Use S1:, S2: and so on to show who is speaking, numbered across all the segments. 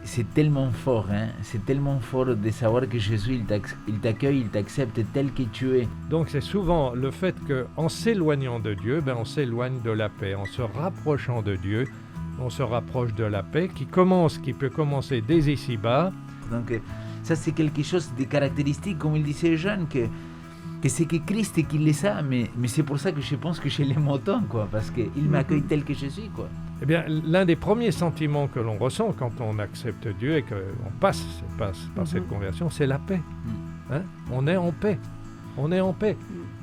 S1: c'est tellement fort, hein. C'est tellement fort de savoir que Jésus, il t'accueille, il t'accepte tel que tu es.
S2: Donc c'est souvent le fait qu'en s'éloignant de Dieu, on s'éloigne de la paix. En se rapprochant de Dieu, on se rapproche de la paix qui peut commencer dès ici-bas.
S1: Donc ça c'est quelque chose de caractéristique, comme il disait Jean, que c'est que Christ qui le sait, mais c'est pour ça que je pense que je l'aime autant, quoi, parce qu'il m'accueille tel que je suis, quoi.
S2: Eh bien, l'un des premiers sentiments que l'on ressent quand on accepte Dieu et qu'on passe par cette conversion, c'est la paix. Hein? On est en paix. On est en paix.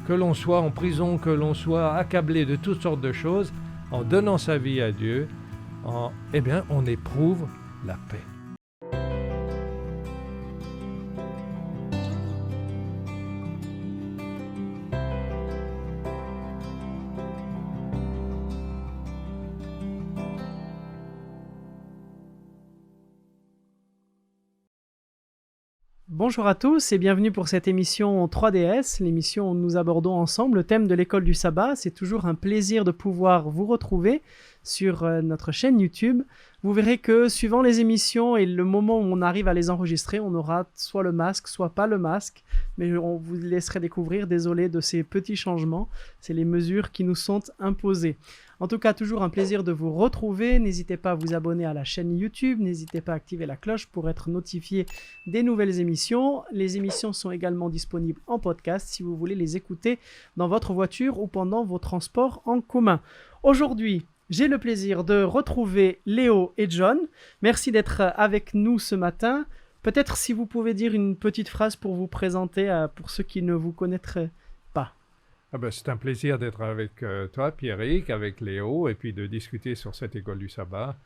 S2: Que l'on soit en prison, que l'on soit accablé de toutes sortes de choses, en donnant sa vie à Dieu, on éprouve la paix.
S3: Bonjour à tous et bienvenue pour cette émission 3DS, l'émission où nous abordons ensemble le thème de l'école du sabbat. C'est toujours un plaisir de pouvoir vous retrouver sur notre chaîne YouTube. Vous verrez que suivant les émissions et le moment où on arrive à les enregistrer, on aura soit le masque, soit pas le masque, mais on vous laisserait découvrir, désolé de ces petits changements, c'est les mesures qui nous sont imposées. En tout cas, toujours un plaisir de vous retrouver. N'hésitez pas à vous abonner à la chaîne YouTube. N'hésitez pas à activer la cloche pour être notifié des nouvelles émissions. Les émissions sont également disponibles en podcast si vous voulez les écouter dans votre voiture ou pendant vos transports en commun. Aujourd'hui, j'ai le plaisir de retrouver Léo et John. Merci d'être avec nous ce matin. Peut-être si vous pouvez dire une petite phrase pour vous présenter pour ceux qui ne vous connaîtraient pas.
S2: C'est un plaisir d'être avec toi, Pierrick, avec Léo, et puis de discuter sur cette école du sabbat.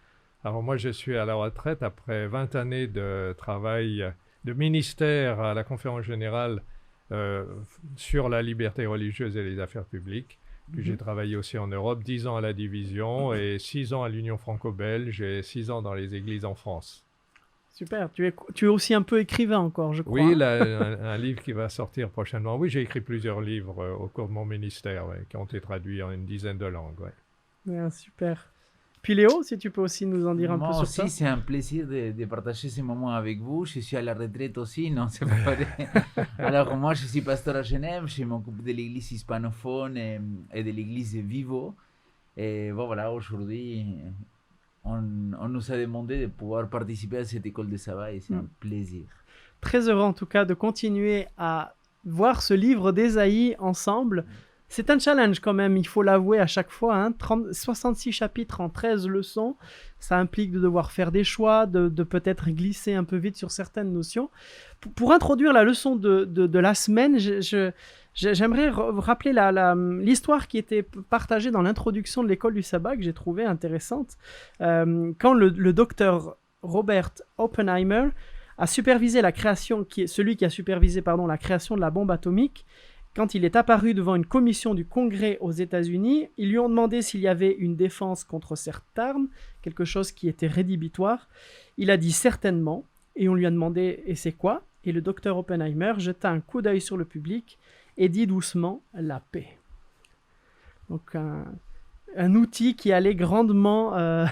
S2: Alors moi, je suis à la retraite après 20 années de travail, de ministère à la Conférence générale sur la liberté religieuse et les affaires publiques. Puis j'ai travaillé aussi en Europe, 10 ans à la Division et 6 ans à l'Union franco-belge et 6 ans dans les églises en France.
S3: Super, tu es aussi un peu écrivain encore, je crois.
S2: Oui, un livre qui va sortir prochainement. Oui, j'ai écrit plusieurs livres au cours de mon ministère qui ont été traduits en une dizaine de langues.
S3: Ouais, super. Puis Léo, si tu peux aussi nous en dire un peu sur ça.
S1: Moi aussi, c'est un plaisir de partager ces moments avec vous. Je suis à la retraite aussi, non, c'est pas vrai. Alors moi, je suis pasteur à Genève, je m'occupe de l'église hispanophone et de l'église Vivo. Et bon, voilà, aujourd'hui, on nous a demandé de pouvoir participer à cette école de sabbat et c'est un plaisir.
S3: Très heureux en tout cas de continuer à voir ce livre d'Ésaïe ensemble. C'est un challenge quand même, il faut l'avouer à chaque fois. 66 chapitres en 13 leçons, ça implique de devoir faire des choix, de peut-être glisser un peu vite sur certaines notions. Pour introduire la leçon de la semaine, j'aimerais rappeler l'histoire qui était partagée dans l'introduction de l'école du sabbat, que j'ai trouvée intéressante. Quand le docteur Robert Oppenheimer a supervisé celui qui a supervisé la création de la bombe atomique, quand il est apparu devant une commission du Congrès aux États-Unis, ils lui ont demandé s'il y avait une défense contre cette arme, quelque chose qui était rédhibitoire. Il a dit certainement, et on lui a demandé « et c'est quoi ?» Et le docteur Oppenheimer jeta un coup d'œil sur le public et dit doucement « la paix ». Donc un outil qui allait grandement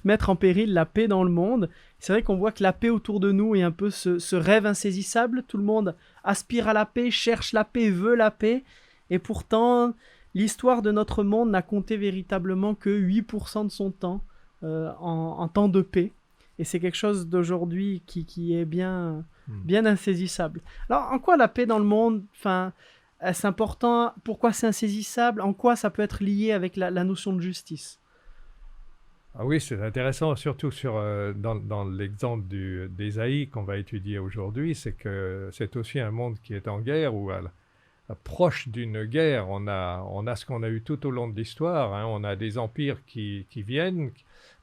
S3: mettre en péril la paix dans le monde. C'est vrai qu'on voit que la paix autour de nous est un peu ce rêve insaisissable. Tout le monde aspire à la paix, cherche la paix, veut la paix. Et pourtant, l'histoire de notre monde n'a compté véritablement que 8% de son temps en temps de paix. Et c'est quelque chose d'aujourd'hui qui est bien insaisissable. Alors, en quoi la paix dans le monde, est-ce important? Pourquoi c'est insaisissable? En quoi ça peut être lié avec la notion de justice?
S2: Ah oui, c'est intéressant, surtout dans l'exemple d'Ésaïe qu'on va étudier aujourd'hui, c'est que c'est aussi un monde qui est en guerre ou proche d'une guerre. On a ce qu'on a eu tout au long de l'histoire. On a des empires qui viennent,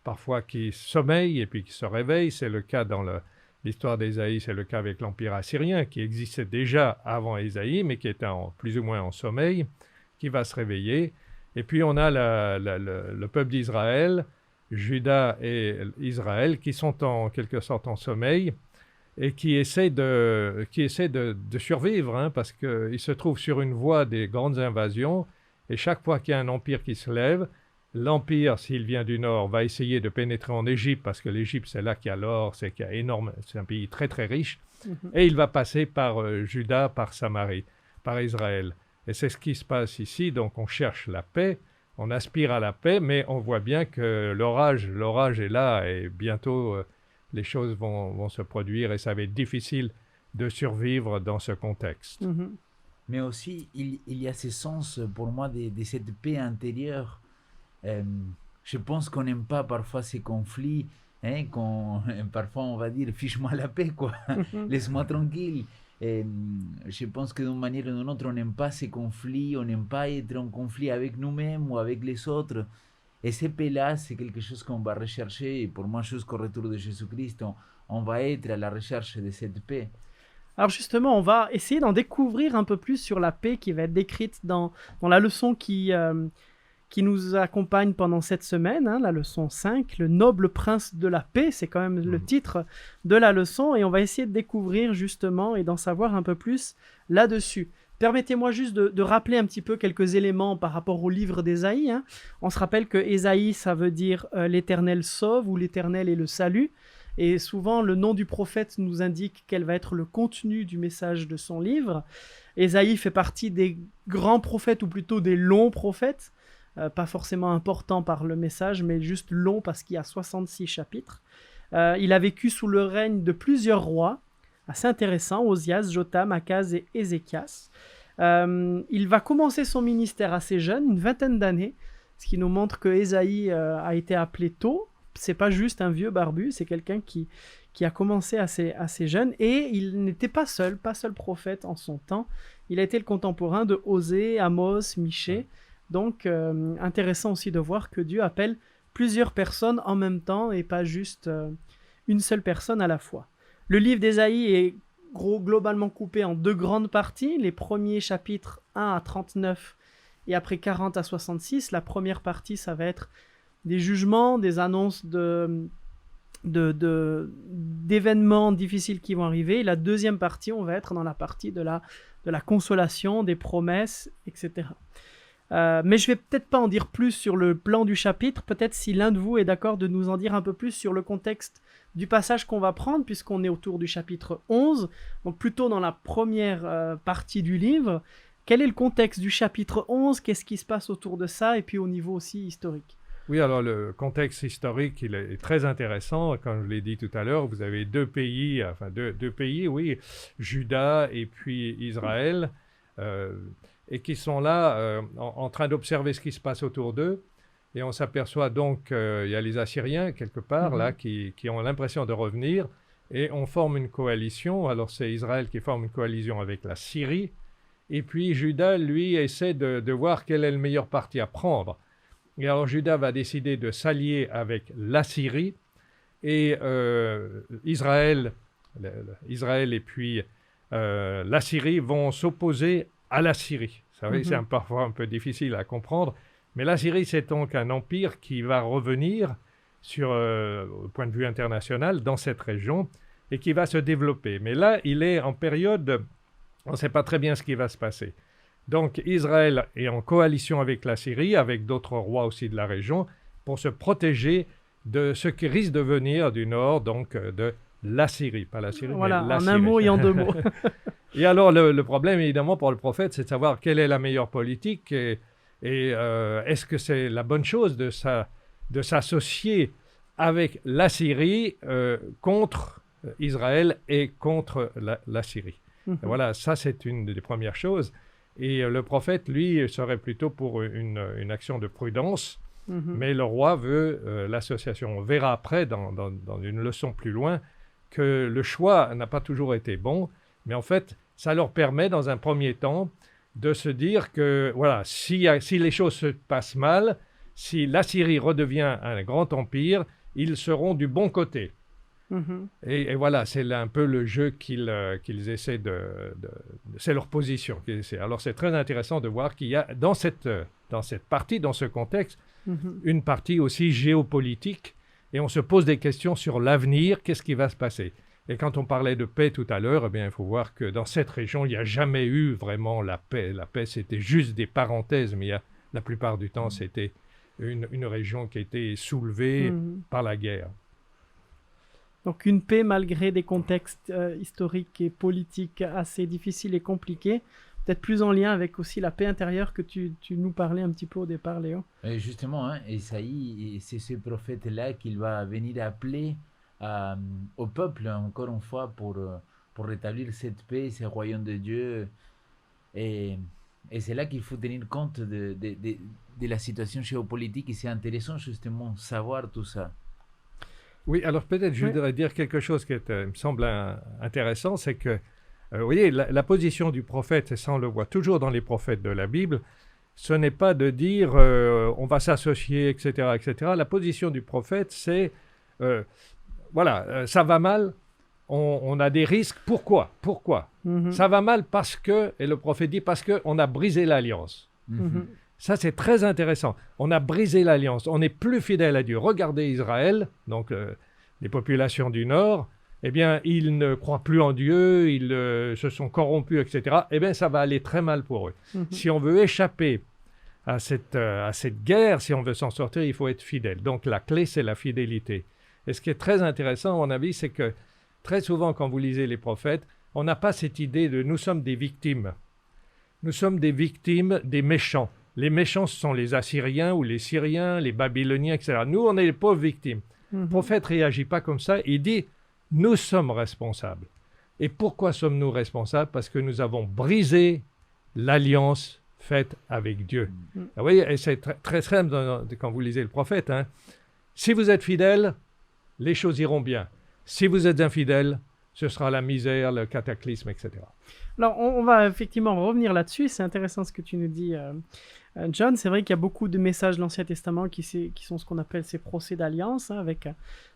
S2: parfois qui sommeillent et puis qui se réveillent. C'est le cas dans l'histoire d'Ésaïe, c'est le cas avec l'Empire assyrien qui existait déjà avant Ésaïe, mais qui était plus ou moins en sommeil, qui va se réveiller. Et puis on a le peuple d'Israël, Juda et Israël, qui sont en quelque sorte en sommeil et qui essaient de survivre, parce qu'ils se trouvent sur une voie des grandes invasions. Et chaque fois qu'il y a un empire qui se lève, l'Empire, s'il vient du nord, va essayer de pénétrer en Égypte, parce que l'Égypte, c'est là qu'il y a l'or, c'est un pays très très riche, et il va passer par Juda, par Samarie, par Israël. Et c'est ce qui se passe ici, donc on cherche la paix, on aspire à la paix, mais on voit bien que l'orage est là, et bientôt les choses vont se produire, et ça va être difficile de survivre dans ce contexte.
S1: Mais aussi, il y a ce sens pour moi de cette paix intérieure. Je pense qu'on n'aime pas parfois ces conflits, hein, parfois on va dire fiche-moi la paix, quoi. Laisse-moi tranquille. Je pense que d'une manière ou d'une autre, on n'aime pas ces conflits, on n'aime pas être en conflit avec nous-mêmes ou avec les autres. Et cette paix-là, c'est quelque chose qu'on va rechercher. Et pour moi, jusqu'au retour de Jésus-Christ, on va être à la recherche de cette paix.
S3: Alors justement, on va essayer d'en découvrir un peu plus sur la paix qui va être décrite dans la leçon qui nous accompagne pendant cette semaine, hein, la leçon 5, le noble prince de la paix, c'est quand même le titre de la leçon, et on va essayer de découvrir justement et d'en savoir un peu plus là-dessus. Permettez-moi juste de rappeler un petit peu quelques éléments par rapport au livre d'Ésaïe. Hein. On se rappelle que Ésaïe, ça veut dire l'Éternel sauve ou l'Éternel est le salut. Et souvent, le nom du prophète nous indique quel va être le contenu du message de son livre. Ésaïe fait partie des grands prophètes, ou plutôt des longs prophètes, pas forcément importants par le message, mais juste long parce qu'il y a 66 chapitres. Il a vécu sous le règne de plusieurs rois, assez intéressants, Osias, Jotham, Akaz et Ézéchias. Il va commencer son ministère assez jeune, une vingtaine d'années, ce qui nous montre que Ésaïe a été appelé tôt. C'est pas juste un vieux barbu, c'est quelqu'un qui a commencé assez jeune, et il n'était pas seul prophète en son temps. Il a été le contemporain de Osée, Amos, Michée. Donc, intéressant aussi de voir que Dieu appelle plusieurs personnes en même temps et pas juste une seule personne à la fois. Le livre d'Ésaïe est globalement coupé en deux grandes parties. Les premiers chapitres 1 à 39 et après 40 à 66. La première partie, ça va être des jugements, des annonces d'événements difficiles qui vont arriver. Et la deuxième partie, on va être dans la partie de la consolation, des promesses, etc. Mais je vais peut-être pas en dire plus sur le plan du chapitre. Peut-être si l'un de vous est d'accord de nous en dire un peu plus sur le contexte du passage qu'on va prendre, puisqu'on est autour du chapitre 11, donc plutôt dans la première partie du livre. Quel est le contexte du chapitre 11 ? Qu'est-ce qui se passe autour de ça ? Et puis au niveau aussi historique.
S2: Oui, alors le contexte historique, il est très intéressant. Comme je l'ai dit tout à l'heure, vous avez deux pays, oui, Juda et puis Israël, et qui sont là en train d'observer ce qui se passe autour d'eux. Et on s'aperçoit donc qu'il y a les Assyriens, quelque part, là, qui ont l'impression de revenir, et on forme une coalition. Alors c'est Israël qui forme une coalition avec la Syrie, et puis Juda, lui, essaie de voir quel est le meilleur parti à prendre. Et alors Juda va décider de s'allier avec la Syrie, et Israël et puis la Syrie vont s'opposer à la Syrie. C'est parfois un peu difficile à comprendre, mais la Syrie, c'est donc un empire qui va revenir au point de vue international dans cette région et qui va se développer. Mais là, il est en période, on ne sait pas très bien ce qui va se passer. Donc Israël est en coalition avec la Syrie, avec d'autres rois aussi de la région, pour se protéger de ce qui risque de venir du nord, donc de l'Assyrie, pas la Syrie,
S3: voilà,
S2: mais la
S3: en
S2: Syrie.
S3: un mot et en deux mots.
S2: Et alors le problème évidemment pour le prophète, c'est de savoir quelle est la meilleure politique et est-ce que c'est la bonne chose de s'associer avec la Syrie contre Israël et contre la Syrie. Voilà, ça c'est une des premières choses. Et le prophète, lui, serait plutôt pour une action de prudence, mais le roi veut l'association. On verra après, dans une leçon plus loin, que le choix n'a pas toujours été bon, mais en fait, ça leur permet, dans un premier temps, de se dire que, voilà, si les choses se passent mal, si la Syrie redevient un grand empire, ils seront du bon côté. Et voilà, c'est un peu le jeu qu'ils essaient c'est leur position. Alors c'est très intéressant de voir qu'il y a dans cette partie, dans ce contexte, une partie aussi géopolitique, et on se pose des questions sur l'avenir, qu'est-ce qui va se passer. Et quand on parlait de paix tout à l'heure, eh bien, il faut voir que dans cette région, il n'y a jamais eu vraiment la paix. La paix, c'était juste des parenthèses, mais la plupart du temps, c'était une région qui a été soulevée par la guerre.
S3: Donc une paix malgré des contextes historiques et politiques assez difficiles et compliqués, peut-être plus en lien avec aussi la paix intérieure que tu nous parlais un petit peu au départ, Léo.
S1: Et justement, hein, Esaïe, c'est ce prophète-là qu'il va venir appeler au peuple, encore une fois, pour rétablir cette paix, ce royaume de Dieu. Et c'est là qu'il faut tenir compte de la situation géopolitique et c'est intéressant justement de savoir tout ça.
S2: Oui, alors peut-être je voudrais dire quelque chose qui me semble intéressant, c'est que, vous voyez, la position du prophète, et ça on le voit toujours dans les prophètes de la Bible, ce n'est pas de dire on va s'associer, etc., etc. La position du prophète, c'est, ça va mal, on a des risques, pourquoi Ça va mal parce que, et le prophète dit, parce qu'on a brisé l'alliance. Ça, c'est très intéressant. On a brisé l'alliance. On n'est plus fidèle à Dieu. Regardez Israël, donc les populations du Nord, eh bien, ils ne croient plus en Dieu, ils se sont corrompus, etc. Eh bien, ça va aller très mal pour eux. Si on veut échapper à cette guerre, si on veut s'en sortir, il faut être fidèle. Donc, la clé, c'est la fidélité. Et ce qui est très intéressant, à mon avis, c'est que très souvent, quand vous lisez les prophètes, on n'a pas cette idée de « nous sommes des victimes ». Nous sommes des victimes des méchants. Les méchants, ce sont les Assyriens ou les Syriens, les Babyloniens, etc. Nous, on est les pauvres victimes. Le prophète ne réagit pas comme ça. Il dit, nous sommes responsables. Et pourquoi sommes-nous responsables? Parce que nous avons brisé l'alliance faite avec Dieu. Vous voyez, et c'est très simple quand vous lisez le prophète. Hein. Si vous êtes fidèle, les choses iront bien. Si vous êtes infidèle, ce sera la misère, le cataclysme, etc.
S3: Alors, on va effectivement revenir là-dessus. C'est intéressant ce que tu nous dis, John. C'est vrai qu'il y a beaucoup de messages de l'Ancien Testament qui sont ce qu'on appelle ces procès d'alliance, hein, avec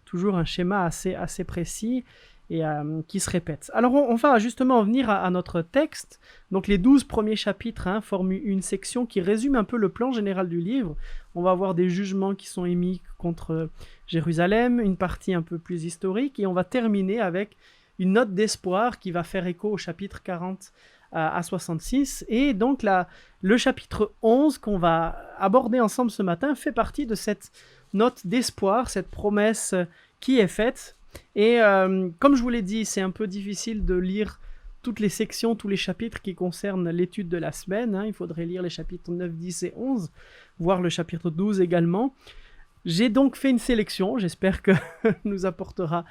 S3: toujours un schéma assez précis et qui se répète. Alors, on va justement venir à notre texte. Donc, les 12 premiers chapitres forment une section qui résume un peu le plan général du livre. On va avoir des jugements qui sont émis contre Jérusalem, une partie un peu plus historique, et on va terminer avec une note d'espoir qui va faire écho au chapitre 40 à 66. Et donc le chapitre 11 qu'on va aborder ensemble ce matin fait partie de cette note d'espoir, cette promesse qui est faite. Et comme je vous l'ai dit, c'est un peu difficile de lire toutes les sections, tous les chapitres qui concernent l'étude de la semaine. Hein. Il faudrait lire les chapitres 9, 10 et 11, voire le chapitre 12 également. J'ai donc fait une sélection, j'espère que nous apportera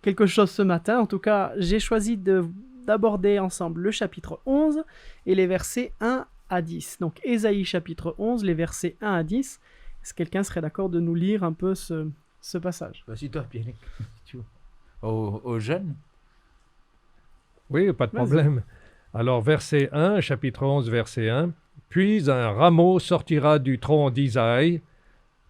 S3: quelque chose ce matin. En tout cas, j'ai choisi d'aborder ensemble le chapitre 11 et les versets 1 à 10. Donc, Ésaïe chapitre 11, les versets 1 à 10. Est-ce que quelqu'un serait d'accord de nous lire un peu ce passage?
S1: Vas-y, toi, Pierre, aux jeunes.
S2: Oui, pas de problème. Alors, verset 1, chapitre 11, verset 1. « Puis un rameau sortira du tronc d'Isaïe,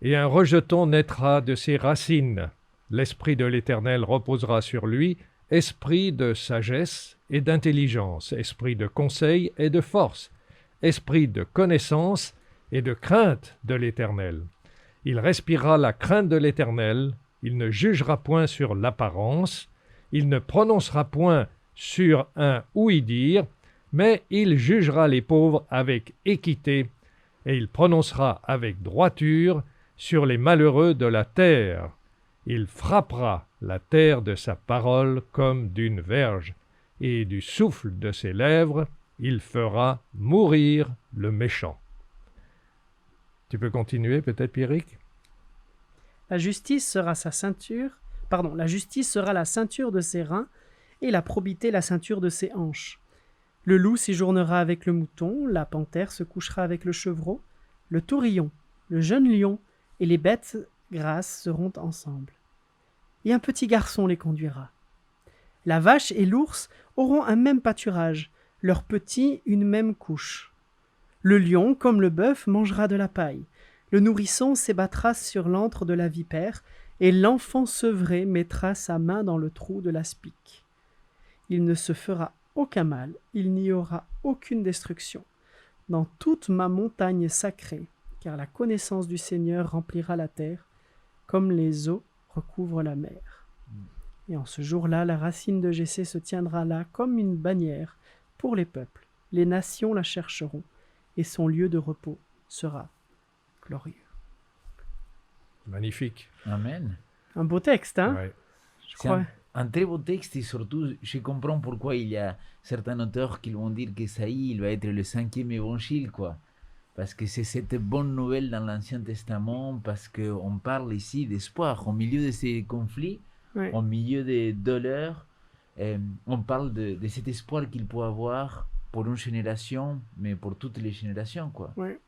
S2: et un rejeton naîtra de ses racines. L'Esprit de l'Éternel reposera sur lui, esprit de sagesse et d'intelligence, esprit de conseil et de force, esprit de connaissance et de crainte de l'Éternel. Il respirera la crainte de l'Éternel, il ne jugera point sur l'apparence, il ne prononcera point sur un ouï-dire, mais il jugera les pauvres avec équité, et il prononcera avec droiture sur les malheureux de la terre. Il frappera la terre de sa parole comme d'une verge, et du souffle de ses lèvres, il fera mourir le méchant. » Tu peux continuer peut-être, Pierrick?
S3: La justice sera la justice sera la ceinture de ses reins, et la probité la ceinture de ses hanches. Le loup séjournera avec le mouton, la panthère se couchera avec le chevreau, le taurillon, le jeune lion et les bêtes grasses seront ensemble. Et un petit garçon les conduira. La vache et l'ours auront un même pâturage, leurs petits une même couche. Le lion, comme le bœuf, mangera de la paille. Le nourrisson s'ébattra sur l'antre de la vipère, et l'enfant sevré mettra sa main dans le trou de l'aspic. Il ne se fera aucun mal, il n'y aura aucune destruction dans toute ma montagne sacrée, car la connaissance du Seigneur remplira la terre, comme les eaux recouvrent la mer. Et en ce jour-là, la racine de Jessé se tiendra là comme une bannière pour les peuples. Les nations la chercheront, et son lieu de repos sera Glorieux.
S2: Magnifique.
S1: Amen.
S3: Un beau texte, hein?
S2: Ouais.
S3: Je
S1: C'est
S3: crois.
S1: un très beau texte et surtout, je comprends pourquoi il y a certains auteurs qui vont dire qu'Ésaïe, il va être le 5e évangile, quoi. Parce que c'est cette bonne nouvelle dans l'Ancien Testament, parce qu'on parle ici d'espoir. Au milieu de ces conflits,
S3: Ouais.
S1: au milieu des douleurs, on parle de cet espoir qu'il peut avoir pour une génération, mais pour toutes les générations, quoi.
S3: Ouais.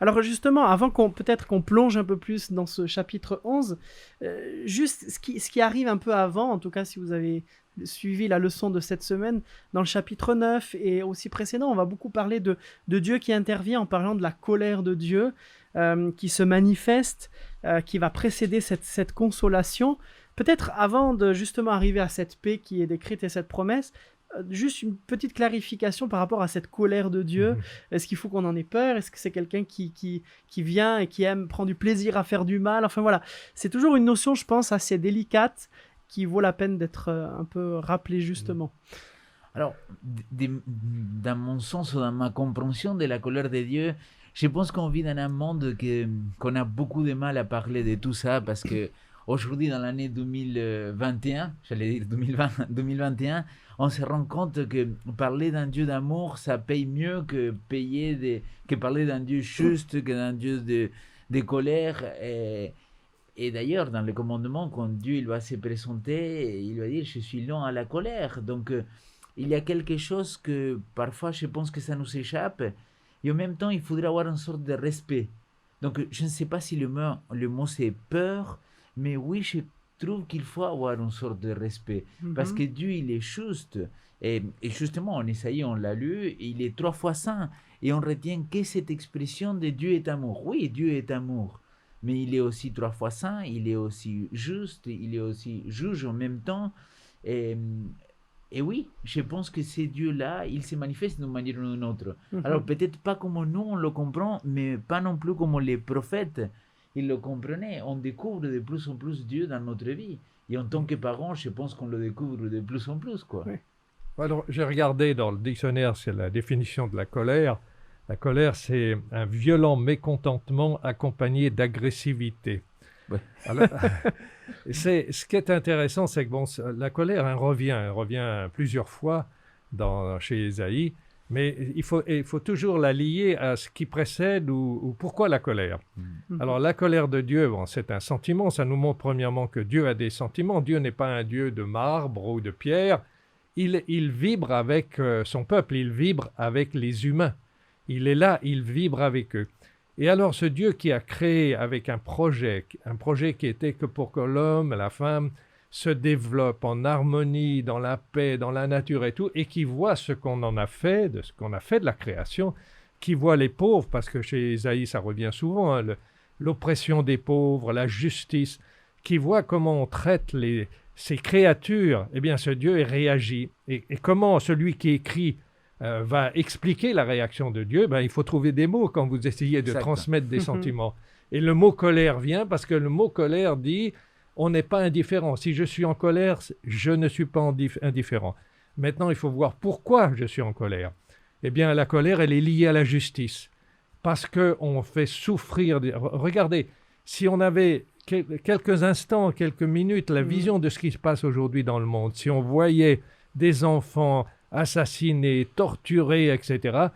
S3: Alors justement, avant qu'on plonge un peu plus dans ce chapitre 11, juste ce qui arrive un peu avant, en tout cas si vous avez suivi la leçon de cette semaine, dans le chapitre 9 et aussi précédent, on va beaucoup parler de Dieu qui intervient en parlant de la colère de Dieu qui se manifeste, qui va précéder cette consolation. Peut-être avant de justement arriver à cette paix qui est décrite et cette promesse, juste une petite clarification par rapport à cette colère de Dieu. Est-ce qu'il faut qu'on en ait peur? Est-ce que c'est quelqu'un qui vient et qui prend du plaisir à faire du mal? Enfin voilà, c'est toujours une notion, je pense, assez délicate qui vaut la peine d'être un peu rappelée justement.
S1: Alors, dans mon sens ou dans ma compréhension de la colère de Dieu, je pense qu'on vit dans un monde qu'on a beaucoup de mal à parler de tout ça parce que aujourd'hui, dans l'année 2021, j'allais dire 2021, on se rend compte que parler d'un Dieu d'amour, ça paye mieux que parler d'un Dieu juste, que d'un Dieu de colère. Et d'ailleurs, dans le commandement, quand Dieu il va se présenter, il va dire « Je suis lent à la colère ». Donc, il y a quelque chose que parfois, je pense que ça nous échappe. Et en même temps, il faudrait avoir une sorte de respect. Donc, je ne sais pas si le mot c'est peur, mais oui, je trouve qu'il faut avoir une sorte de respect. Parce que Dieu, il est juste. Et justement, en Isaïe, on l'a lu, il est 3 fois saint. Et on retient que cette expression de Dieu est amour. Oui, Dieu est amour. Mais il est aussi 3 fois saint, il est aussi juste, il est aussi juge en même temps. Et oui, je pense que ces dieux-là, ils se manifestent d'une manière ou d'une autre. Alors peut-être pas comme nous on le comprend, mais pas non plus comme les prophètes, ils le comprenaient. On découvre de plus en plus Dieu dans notre vie. Et en tant que parents, je pense qu'on le découvre de plus en plus, quoi.
S3: Oui.
S2: Alors, j'ai regardé dans le dictionnaire, c'est la définition de la colère. La colère, c'est un violent mécontentement accompagné d'agressivité.
S1: Ouais.
S2: Alors, ce qui est intéressant, c'est que bon, la colère elle revient plusieurs fois chez Ésaïe, mais il faut toujours la lier à ce qui précède ou pourquoi la colère. Alors la colère de Dieu, bon, c'est un sentiment, ça nous montre premièrement que Dieu a des sentiments. Dieu n'est pas un Dieu de marbre ou de pierre, il vibre avec son peuple, il vibre avec les humains. Il est là, il vibre avec eux. Et alors ce Dieu qui a créé avec un projet qui était que pour que l'homme et la femme se développent en harmonie, dans la paix, dans la nature et tout, et qui voit ce qu'on en a fait, de ce qu'on a fait de la création, qui voit les pauvres, parce que chez Ésaïe ça revient souvent, hein, l'oppression des pauvres, la justice, qui voit comment on traite ces créatures, eh bien ce Dieu réagit. Et comment celui qui écrit va expliquer la réaction de Dieu, il faut trouver des mots quand vous essayez de transmettre des sentiments. Et le mot colère vient parce que le mot colère dit on n'est pas indifférent. Si je suis en colère, je ne suis pas indifférent. Maintenant, il faut voir pourquoi je suis en colère. Eh bien, la colère, elle est liée à la justice. Parce qu'on fait souffrir. Regardez, si on avait quelques instants, quelques minutes, la vision de ce qui se passe aujourd'hui dans le monde, si on voyait des enfants assassinés, torturés, etc.,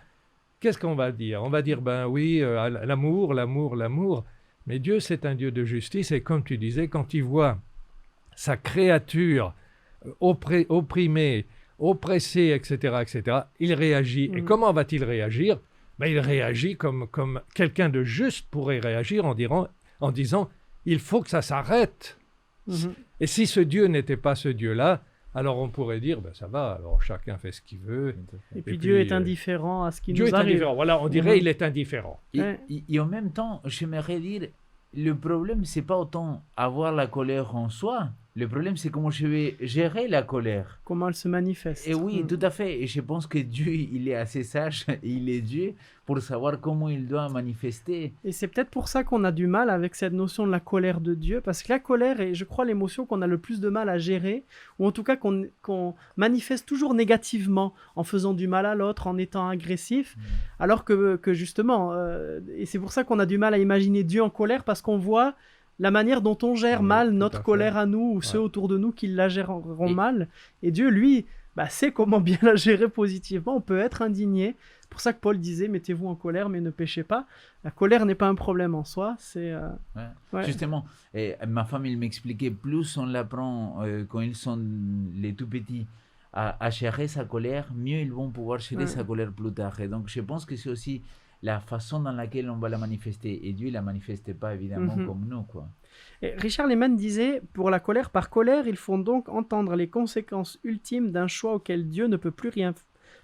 S2: qu'est-ce qu'on va dire? On va dire, oui, l'amour, l'amour, l'amour. Mais Dieu, c'est un Dieu de justice, et comme tu disais, quand il voit sa créature opprimée, oppressée, etc., il réagit. Et comment va-t-il réagir? Il réagit comme quelqu'un de juste pourrait réagir en disant, il faut que ça s'arrête. Et si ce Dieu n'était pas ce Dieu-là, alors on pourrait dire, ça va, alors chacun fait ce qu'il veut.
S3: Et puis Dieu est indifférent à ce qui
S2: Dieu
S3: nous
S2: est
S3: arrive.
S2: Indifférent. Voilà, on dirait il est indifférent.
S1: Et en même temps, j'aimerais dire, le problème, c'est pas autant avoir la colère en soi, Le problème, c'est comment je vais gérer la colère.
S3: Comment elle se manifeste.
S1: Et oui, tout à fait. Et je pense que Dieu, il est assez sage, il est Dieu, pour savoir comment il doit manifester.
S3: Et c'est peut-être pour ça qu'on a du mal avec cette notion de la colère de Dieu, parce que la colère est, je crois, l'émotion qu'on a le plus de mal à gérer, ou en tout cas qu'on manifeste toujours négativement, en faisant du mal à l'autre, en étant agressif, alors que justement, et c'est pour ça qu'on a du mal à imaginer Dieu en colère, parce qu'on voit la manière dont on gère
S2: Oui,
S3: mal
S2: tout
S3: notre
S2: à
S3: colère
S2: fait.
S3: à nous, ou
S2: Ouais.
S3: ceux autour de nous qui la géreront
S1: Et-
S3: mal, et Dieu, lui, sait comment bien la gérer positivement. On peut être indigné. C'est pour ça que Paul disait, mettez-vous en colère, mais ne péchez pas. La colère n'est pas un problème en soi, c'est...
S1: Ouais.
S3: ouais.
S1: Justement, ma femme, il m'expliquait, plus on l'apprend quand ils sont les tout petits à gérer sa colère, mieux ils vont pouvoir gérer
S3: Ouais.
S1: sa colère plus tard. Et donc, je pense que c'est aussi la façon dans laquelle on va la manifester. Et Dieu ne la manifeste pas, évidemment,
S3: Mhm.
S1: comme nous, quoi.
S3: Et Richard Lehman disait, pour la colère, par colère, il faut donc entendre les conséquences ultimes d'un choix auquel Dieu ne peut plus rien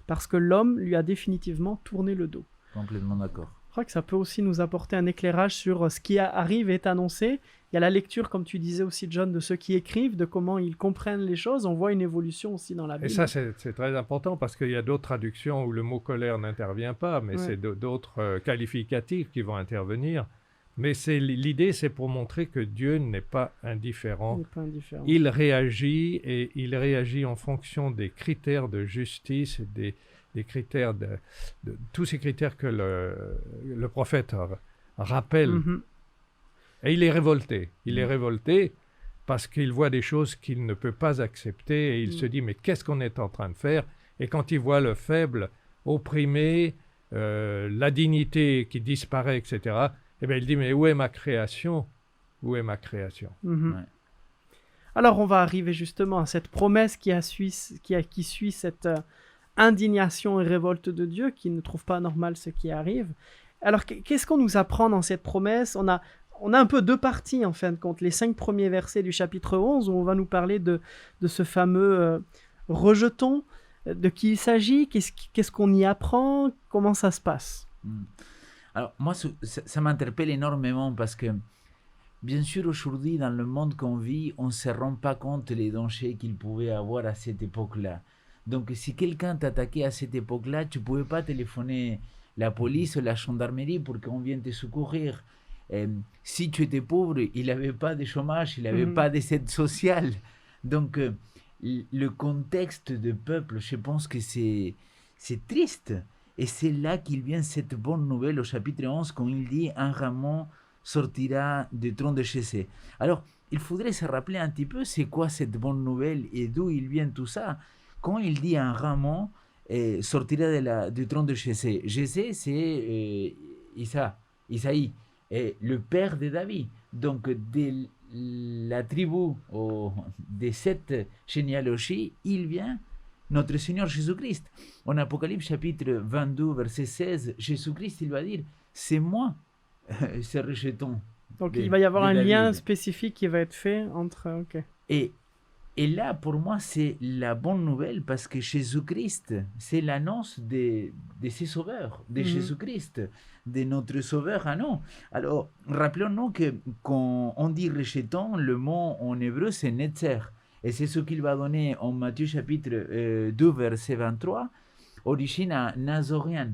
S3: parce que l'homme lui a définitivement tourné le dos.
S1: Complètement d'accord.
S3: Je crois que ça peut aussi nous apporter un éclairage sur ce qui arrive et est annoncé. Il y a la lecture, comme tu disais aussi, John, de ceux qui écrivent, de comment ils comprennent les choses. On voit une évolution aussi dans la Bible.
S2: Et ça, c'est très important parce qu'il y a d'autres traductions où le mot colère n'intervient pas, mais
S3: Ouais.
S2: c'est d'autres qualificatifs qui vont intervenir. Mais l'idée, c'est pour montrer que Dieu n'est pas
S3: Il
S2: indifférent.
S3: n'est pas indifférent.
S2: Il réagit et il réagit en fonction des critères de justice et des critères de tous ces critères que le prophète rappelle.
S3: Mhm.
S2: Et il est révolté. Il est
S1: Mhm.
S2: révolté parce qu'il voit des choses qu'il ne peut pas accepter et il se dit mais qu'est-ce qu'on est en train de faire? Et quand il voit le faible opprimé, la dignité qui disparaît, etc., eh bien il dit mais où est ma création? Où est ma création?
S3: Mhm.
S1: Ouais.
S3: Alors on va arriver justement à cette promesse qui suit cette indignation et révolte de Dieu, qui ne trouve pas normal ce qui arrive. Alors qu'est-ce qu'on nous apprend dans cette promesse? On a un peu deux parties en fin de compte. Les 5 premiers versets du chapitre 11 où on va nous parler de ce fameux rejeton, de qui il s'agit, qu'est-ce qu'on y apprend, comment ça se passe.
S1: Alors, moi, ça m'interpelle énormément parce que, bien sûr, aujourd'hui, dans le monde qu'on vit, on ne se rend pas compte des dangers qu'il pouvait avoir à cette époque-là. Donc, si quelqu'un t'attaquait à cette époque-là, tu ne pouvais pas téléphoner la police ou la gendarmerie pour qu'on vienne te secourir. Si tu étais pauvre, il n'avait pas de chômage, il n'avait pas d'aide sociale. Donc, le contexte du peuple, je pense que c'est triste. Et c'est là qu'il vient cette bonne nouvelle au chapitre 11, quand il dit « Un rameau sortira du tronc de Jessé ». Alors, il faudrait se rappeler un petit peu c'est quoi cette bonne nouvelle et d'où il vient tout ça. Quand il dit « Un rameau sortira du tronc de Jessé », Jessé, c'est Isaïe, le père de David. Donc, de la tribu de cette généalogie, il vient notre Seigneur Jésus-Christ. En Apocalypse chapitre 22, verset 16, Jésus-Christ, il va dire, c'est moi, ce rejeton.
S3: Donc il va y avoir un
S1: David.
S3: lien spécifique qui va être fait entre... ok.
S1: Et là, pour moi, c'est la bonne nouvelle parce que Jésus-Christ, c'est l'annonce de ses sauveurs, de Jésus-Christ, de notre sauveur à nous. Alors, rappelons-nous que quand on dit rejeton, le mot en hébreu, c'est netzer. Et c'est ce qu'il va donner en Matthieu chapitre 2, verset 23, origine à Nazorien.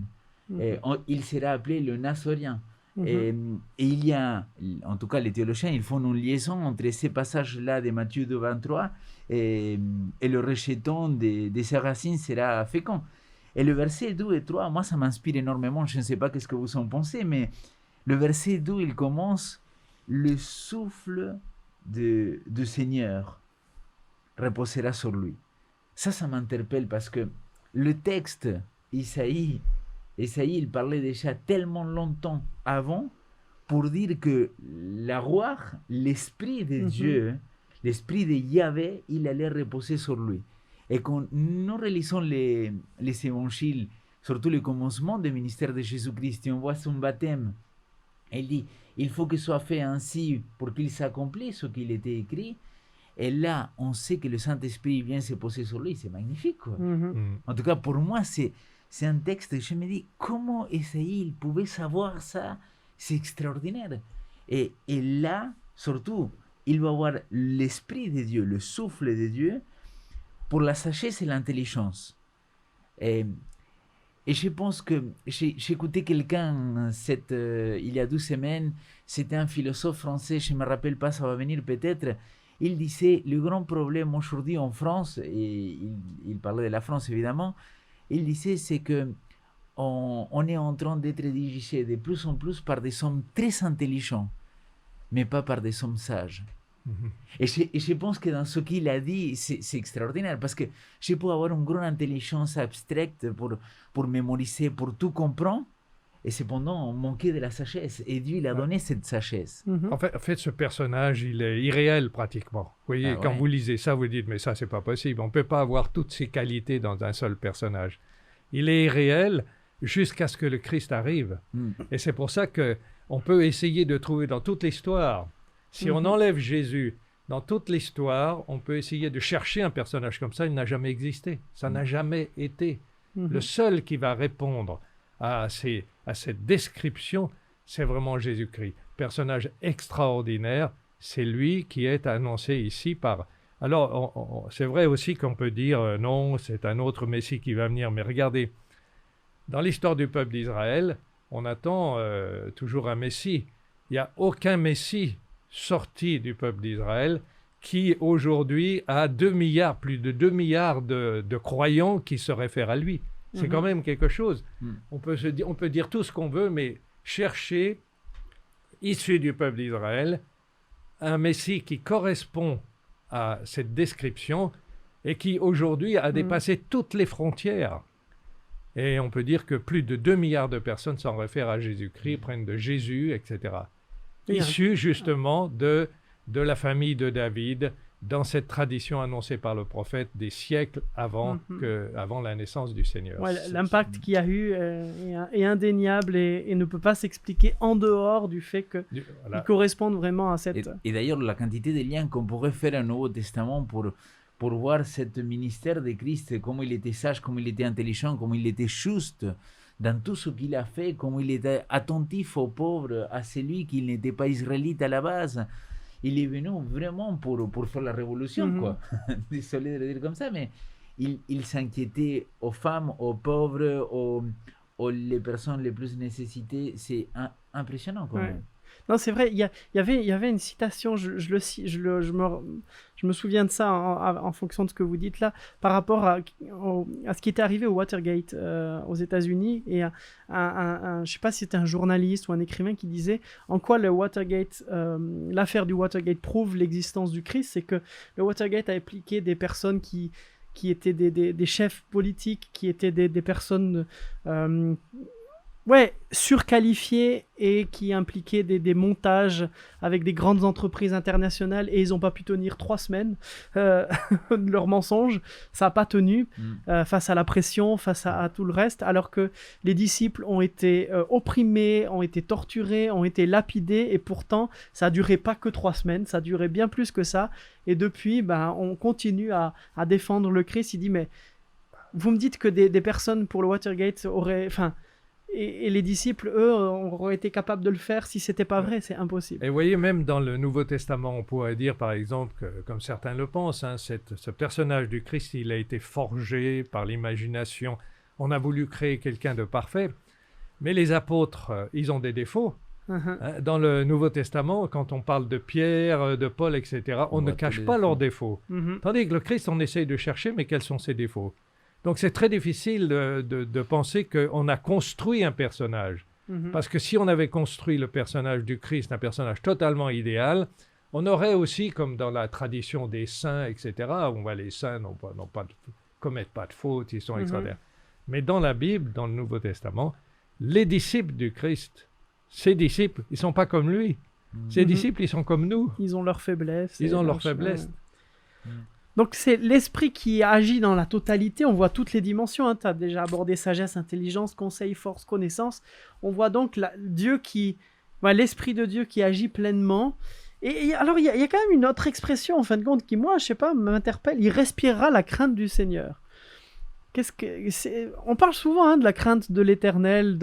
S1: Il sera appelé le Nazorien. Et il y a, en tout cas les théologiens, ils font une liaison entre ces passages-là de Matthieu 2, 23 et le rejeton de ses racines sera fécond. Et le verset 2 et 3, moi ça m'inspire énormément, je ne sais pas qu'est-ce que vous en pensez, mais le verset 2, il commence « Le souffle du Seigneur reposera sur lui ». Ça m'interpelle parce que le texte, Isaïe, il parlait déjà tellement longtemps avant pour dire que la roi, l'esprit de Dieu, l'esprit de Yahvé, il allait reposer sur lui. Et quand nous relisons les évangiles, surtout le commencement du ministère de Jésus-Christ, on voit son baptême. Il dit, il faut que ce soit fait ainsi pour qu'il s'accomplisse ce qu'il était écrit. Et là, on sait que le Saint-Esprit vient se poser sur lui. C'est magnifique, quoi. En tout cas, pour moi, c'est un texte, je me dis, comment Isaïe il pouvait savoir ça? C'est extraordinaire. Et là, surtout, il doit avoir l'esprit de Dieu, le souffle de Dieu, pour la sagesse et l'intelligence. Et je pense que j'ai écouté quelqu'un il y a 2 semaines, c'était un philosophe français, je ne me rappelle pas, ça va venir peut-être. Il disait, le grand problème aujourd'hui en France, et il parlait de la France évidemment, il disait c'est que on est en train d'être dirigé de plus en plus par des hommes très intelligents, mais pas par des hommes sages. Et je pense que dans ce qu'il a dit, c'est extraordinaire, parce que je peux avoir une grande intelligence abstraite pour mémoriser, pour tout comprendre, et cependant manquer de la sagesse. Et Dieu, il a donné cette sagesse.
S2: En fait, ce personnage, il est irréel pratiquement. Vous voyez, quand vous lisez ça, vous dites, mais ça, c'est pas possible. On ne peut pas avoir toutes ces qualités dans un seul personnage. Il est irréel jusqu'à ce que le Christ arrive. Et c'est pour ça qu'on peut essayer de trouver dans toute l'histoire, si on enlève Jésus, dans toute l'histoire, on peut essayer de chercher un personnage comme ça, il n'a jamais existé. Ça n'a jamais été. Le seul qui va répondre à cette description, c'est vraiment Jésus-Christ. Personnage extraordinaire, c'est lui qui est annoncé ici par... Alors, c'est vrai aussi qu'on peut dire, non, c'est un autre Messie qui va venir, mais regardez, dans l'histoire du peuple d'Israël, on attend toujours un Messie. Il n'y a aucun Messie sorti du peuple d'Israël qui aujourd'hui a plus de 2 milliards de croyants qui se réfèrent à lui. C'est quand même quelque chose. On peut dire tout ce qu'on veut, mais chercher, issu du peuple d'Israël, un Messie qui correspond à cette description et qui aujourd'hui a dépassé toutes les frontières. Et on peut dire que plus de 2 milliards de personnes s'en réfèrent à Jésus-Christ, prennent de Jésus, etc. Issu justement de la famille de David, dans cette tradition annoncée par le prophète des siècles avant la naissance du Seigneur.
S3: Ouais, l'impact qu'il y a eu est indéniable et ne peut pas s'expliquer en dehors du fait qu'ils correspondent vraiment à cette...
S1: Et d'ailleurs, la quantité de liens qu'on pourrait faire au Nouveau Testament pour voir ce ministère de Christ, comment il était sage, comment il était intelligent, comment il était juste dans tout ce qu'il a fait, comment il était attentif aux pauvres, à celui qui n'était pas israélite à la base. Il est venu vraiment pour faire la révolution, quoi. Désolé de le dire comme ça, mais il s'inquiétait aux femmes, aux pauvres, aux les personnes les plus nécessitées. C'est impressionnant, quand même.
S3: Non, c'est vrai, il y avait une citation, je me souviens de ça en fonction de ce que vous dites là, par rapport à ce qui était arrivé au Watergate aux États-Unis, et je ne sais pas si c'était un journaliste ou un écrivain qui disait en quoi l'affaire du Watergate prouve l'existence du Christ, c'est que le Watergate a impliqué des personnes qui étaient des chefs politiques, qui étaient des personnes... surqualifiés et qui impliquaient des montages avec des grandes entreprises internationales, et ils n'ont pas pu tenir 3 semaines de leurs mensonges. Ça n'a pas tenu face à la pression, face à tout le reste, alors que les disciples ont été opprimés, ont été torturés, ont été lapidés, et pourtant ça a duré pas que 3 semaines, ça a duré bien plus que ça. Et depuis, on continue à défendre le Christ. Il dit, mais vous me dites que des personnes pour le Watergate auraient... Et les disciples, eux, auraient été capables de le faire. Si ce n'était pas vrai, c'est impossible.
S2: Et vous voyez, même dans le Nouveau Testament, on pourrait dire, par exemple, que, comme certains le pensent, ce personnage du Christ, il a été forgé par l'imagination. On a voulu créer quelqu'un de parfait. Mais les apôtres, ils ont des défauts. Dans le Nouveau Testament, quand on parle de Pierre, de Paul, etc., on ne cache pas leurs défauts. Tandis que le Christ, on essaye de chercher, mais quels sont ses défauts? Donc c'est très difficile de penser qu'on a construit un personnage. Parce que si on avait construit le personnage du Christ, un personnage totalement idéal, on aurait aussi, comme dans la tradition des saints, etc., où les saints commettent pas de fautes, ils sont extraordinaires. Mais dans la Bible, dans le Nouveau Testament, les disciples du Christ, ces disciples, ils ne sont pas comme lui. Ces disciples, ils sont comme nous.
S3: Ils ont leurs faiblesses.
S2: Ils ont leurs faiblesses.
S3: Donc c'est l'esprit qui agit dans la totalité, on voit toutes les dimensions, tu as déjà abordé sagesse, intelligence, conseil, force, connaissance, on voit donc l'esprit de Dieu qui agit pleinement. Et alors il y a quand même une autre expression en fin de compte qui, moi, je sais pas, m'interpelle, il respirera la crainte du Seigneur. On parle souvent de la crainte de l'Éternel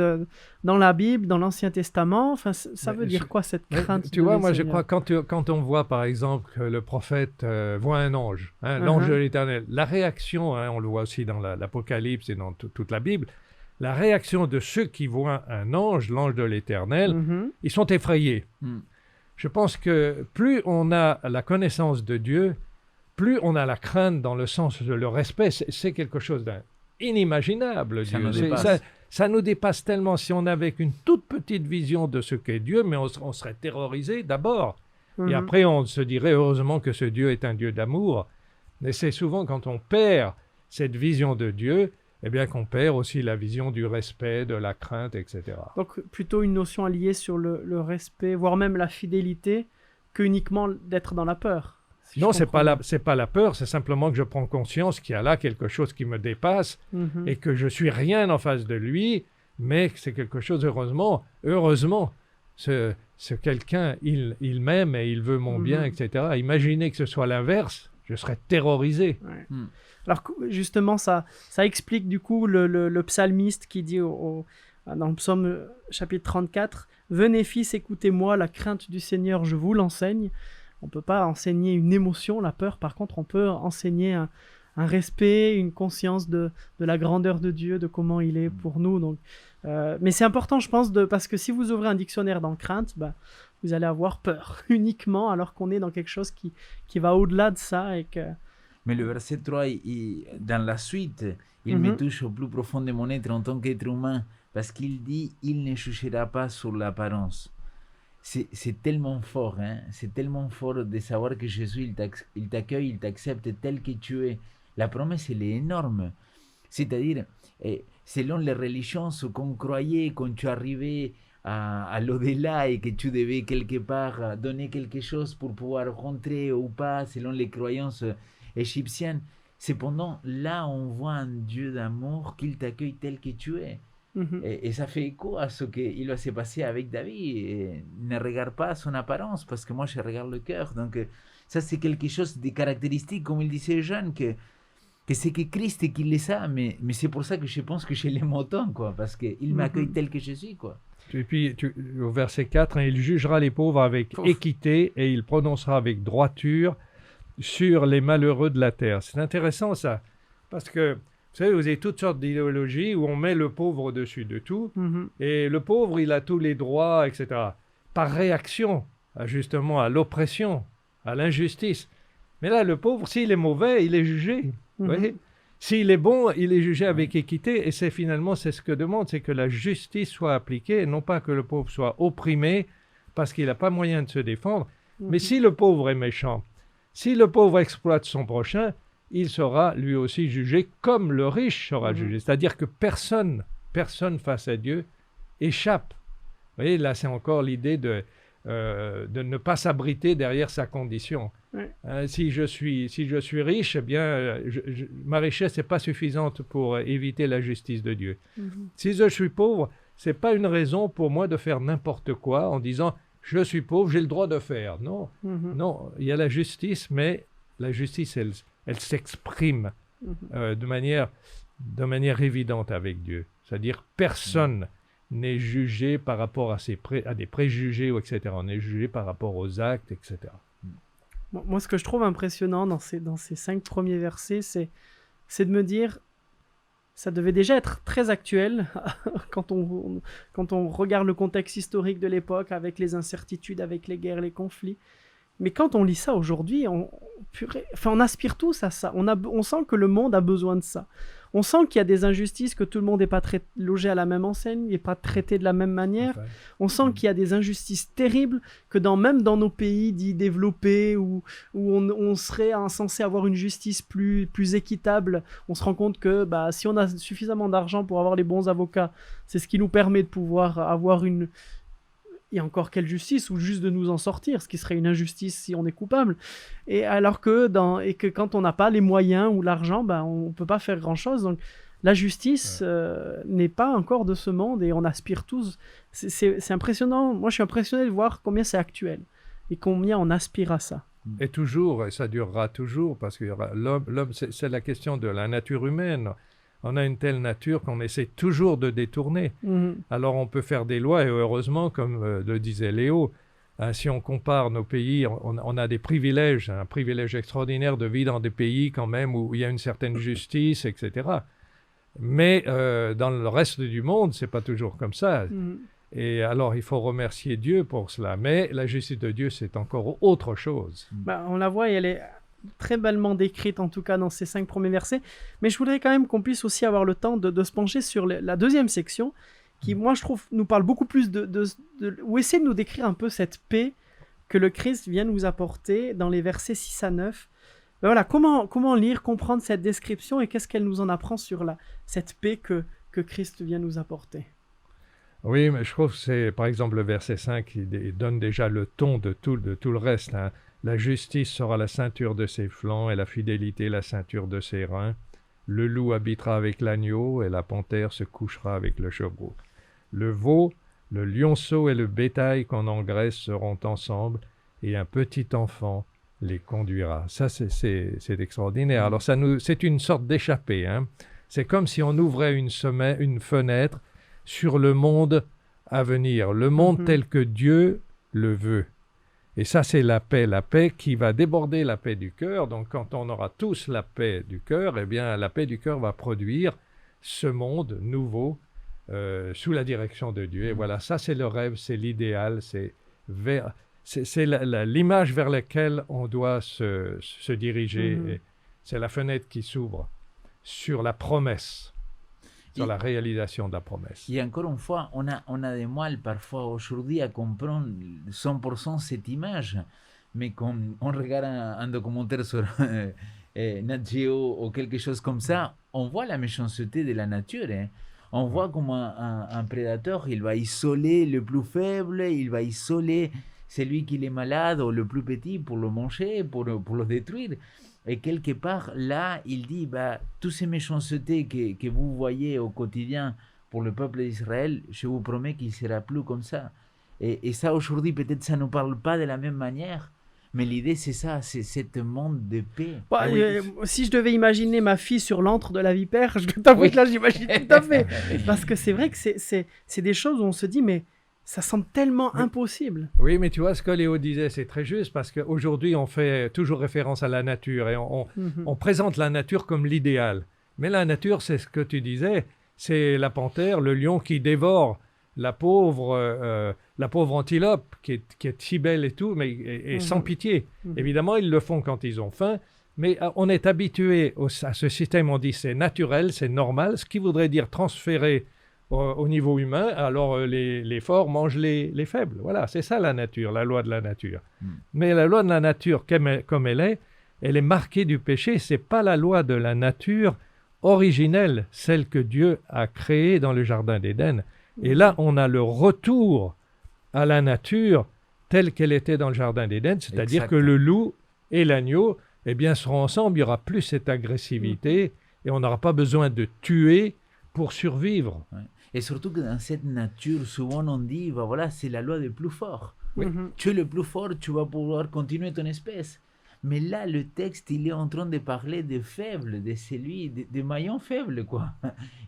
S3: dans la Bible, dans l'Ancien Testament. Enfin, ça veut dire quoi cette crainte
S2: Tu vois, moi je crois quand on voit par exemple que le prophète voit un ange, l'ange de l'Éternel, la réaction, on le voit aussi dans l'Apocalypse et dans toute la Bible, la réaction de ceux qui voient un ange, l'ange de l'Éternel, ils sont effrayés. Je pense que plus on a la connaissance de Dieu, plus on a la crainte dans le sens de le respect. C'est quelque chose d'inimaginable. Ça nous dépasse tellement. Si on avait qu'une toute petite vision de ce qu'est Dieu, mais on serait terrorisé d'abord. Et après, on se dirait heureusement que ce Dieu est un Dieu d'amour. Mais c'est souvent quand on perd cette vision de Dieu, eh bien qu'on perd aussi la vision du respect, de la crainte, etc.
S3: Donc plutôt une notion alliée sur le respect, voire même la fidélité, que uniquement d'être dans la peur.
S2: Non, c'est pas la peur, c'est simplement que je prends conscience qu'il y a là quelque chose qui me dépasse et que je suis rien en face de lui, mais que c'est quelque chose, heureusement, ce quelqu'un, il m'aime et il veut mon bien, etc. Imaginez que ce soit l'inverse, je serais terrorisé.
S3: Ouais. Alors justement, ça explique du coup le psalmiste qui dit dans le psaume chapitre 34, « Venez fils, écoutez-moi, la crainte du Seigneur, je vous l'enseigne ». On ne peut pas enseigner une émotion, la peur. Par contre, on peut enseigner un respect, une conscience de la grandeur de Dieu, de comment il est pour nous. Donc, mais c'est important, je pense, parce que si vous ouvrez un dictionnaire dans crainte, vous allez avoir peur uniquement, alors qu'on est dans quelque chose qui va au-delà de ça.
S1: Mais le verset 3, dans la suite, il me touche au plus profond de mon être en tant qu'être humain, parce qu'il dit « Il ne jugera pas sur l'apparence ». C'est tellement fort, c'est tellement fort de savoir que Jésus, il t'accueille, il t'accepte tel que tu es. La promesse, elle est énorme. C'est-à-dire, selon les religions, ce qu'on croyait quand tu arrivais à l'au-delà et que tu devais quelque part donner quelque chose pour pouvoir rentrer ou pas, selon les croyances égyptiennes, cependant, là, on voit un Dieu d'amour qu'il t'accueille tel que tu es. Et ça fait écho à ce qu'il va se passer avec David. Et ne regarde pas son apparence, parce que moi je regarde le cœur. Donc ça c'est quelque chose de caractéristique, comme il disait Jean, que c'est que Christ qui les a, mais c'est pour ça que je pense que je l'aime autant, quoi, parce qu'il m'accueille tel que je suis, quoi.
S2: Et puis au verset 4, il jugera les pauvres avec équité et il prononcera avec droiture sur les malheureux de la terre. C'est intéressant ça, parce que vous savez, vous avez toutes sortes d'idéologies où on met le pauvre au-dessus de tout, et le pauvre, il a tous les droits, etc. Par réaction, justement, à l'oppression, à l'injustice. Mais là, le pauvre, s'il est mauvais, il est jugé. Vous voyez ? S'il est bon, il est jugé avec équité, et c'est ce que demande, c'est que la justice soit appliquée, et non pas que le pauvre soit opprimé parce qu'il n'a pas moyen de se défendre. Mais si le pauvre est méchant, si le pauvre exploite son prochain, il sera lui aussi jugé comme le riche sera jugé. C'est-à-dire que personne face à Dieu échappe. Vous voyez, là, c'est encore l'idée de ne pas s'abriter derrière sa condition. Si je suis riche, eh bien, ma richesse n'est pas suffisante pour éviter la justice de Dieu. Si je suis pauvre, ce n'est pas une raison pour moi de faire n'importe quoi en disant « je suis pauvre, j'ai le droit de faire ». Non, non, il y a la justice, mais la justice, elle s'exprime de manière évidente avec Dieu. C'est-à-dire, personne n'est jugé par rapport à des préjugés, etc. On est jugé par rapport aux actes, etc.
S3: Moi, ce que je trouve impressionnant dans ces 5 premiers versets, c'est de me dire, ça devait déjà être très actuel quand on regarde le contexte historique de l'époque, avec les incertitudes, avec les guerres, les conflits. Mais quand on lit ça aujourd'hui, on aspire tous à ça. On sent que le monde a besoin de ça. On sent qu'il y a des injustices, que tout le monde n'est pas logé à la même enseigne, n'est pas traité de la même manière. Enfin, on sent qu'il y a des injustices terribles, que même dans nos pays dits développés, où on serait censé avoir une justice plus équitable, on se rend compte que si on a suffisamment d'argent pour avoir les bons avocats, c'est ce qui nous permet de pouvoir avoir une... Et encore quelle justice, ou juste de nous en sortir, ce qui serait une injustice si on est coupable. Et alors que quand on n'a pas les moyens ou l'argent, on ne peut pas faire grand-chose. Donc la justice n'est pas encore de ce monde et on aspire tous. C'est impressionnant. Moi, je suis impressionné de voir combien c'est actuel et combien on aspire à ça.
S2: Et toujours, et ça durera toujours, parce que l'homme, c'est la question de la nature humaine. on a une telle nature qu'on essaie toujours de détourner. Alors on peut faire des lois, et heureusement, comme le disait Léo, si on compare nos pays, on a des privilèges, un privilège extraordinaire de vivre dans des pays quand même où il y a une certaine justice, etc. Mais dans le reste du monde, c'est pas toujours comme ça. Et alors, il faut remercier Dieu pour cela. Mais la justice de Dieu, c'est encore autre chose.
S3: Bah, on la voit et elle est très bellement décrite, en tout cas dans ces 5 premiers versets. Mais je voudrais quand même qu'on puisse aussi avoir le temps de se pencher sur la deuxième section, qui, moi, je trouve, nous parle beaucoup plus ou essaie de nous décrire un peu cette paix que le Christ vient nous apporter dans les versets 6 à 9. Ben voilà, comment lire, comprendre cette description et qu'est-ce qu'elle nous en apprend sur cette paix que Christ vient nous apporter.
S2: Oui, mais je trouve que c'est, par exemple, le verset 5 qui donne déjà le ton de tout le reste. Hein. La justice sera la ceinture de ses flancs et la fidélité la ceinture de ses reins. Le loup habitera avec l'agneau et la panthère se couchera avec le chevreau. Le veau, le lionceau et le bétail qu'on engraisse seront ensemble et un petit enfant les conduira. Ça, c'est extraordinaire. Alors, c'est une sorte d'échappée. Hein. C'est comme si on ouvrait une fenêtre sur le monde à venir, le monde tel que Dieu le veut. Et ça, c'est la paix qui va déborder la paix du cœur. Donc, quand on aura tous la paix du cœur, eh bien, la paix du cœur va produire ce monde nouveau sous la direction de Dieu. Et voilà, ça, c'est le rêve, c'est l'idéal, c'est l'image vers laquelle on doit se diriger. Et c'est la fenêtre qui s'ouvre sur la promesse. Sur la réalisation de la promesse.
S1: Et encore une fois, on a des mal parfois aujourd'hui à comprendre 100% cette image. Mais quand on regarde un documentaire sur Nat Geo ou quelque chose comme ça, on voit la méchanceté de la nature. Hein. On voit comment un prédateur, il va isoler le plus faible, il va isoler celui qui est malade ou le plus petit pour le manger, pour le détruire. Et quelque part, là, il dit, toutes ces méchancetés que vous voyez au quotidien pour le peuple d'Israël, je vous promets qu'il ne sera plus comme ça. Et ça, aujourd'hui, peut-être ça ne nous parle pas de la même manière, mais l'idée, c'est ça, c'est ce monde de paix.
S3: Si je devais imaginer ma fille sur l'antre de la vipère, je t'avoue que là, j'imagine tout à fait. Parce que c'est vrai que c'est des choses où on se dit, mais ça semble tellement impossible.
S2: Oui, mais tu vois, ce que Léo disait, c'est très juste, parce qu'aujourd'hui, on fait toujours référence à la nature, et on présente la nature comme l'idéal. Mais la nature, c'est ce que tu disais, c'est la panthère, le lion qui dévore la pauvre antilope, qui est si belle et tout, mais et sans pitié. Évidemment, ils le font quand ils ont faim, mais on est habitué à ce système, on dit c'est naturel, c'est normal, ce qui voudrait dire transférer au niveau humain, alors les forts mangent les faibles. Voilà, c'est ça la nature, la loi de la nature. Mais la loi de la nature, comme elle est marquée du péché. C'est pas la loi de la nature originelle, celle que Dieu a créée dans le Jardin d'Éden. Et là, on a le retour à la nature telle qu'elle était dans le Jardin d'Éden, c'est-à-dire que le loup et l'agneau, eh bien, seront ensemble, il n'y aura plus cette agressivité, et on n'aura pas besoin de tuer pour survivre.
S1: Ouais. Et surtout que dans cette nature, souvent on dit, voilà, c'est la loi du plus fort.
S2: Oui.
S1: Tu es le plus fort, tu vas pouvoir continuer ton espèce. Mais là, le texte, il est en train de parler des faibles, de celui, des maillons faibles, quoi.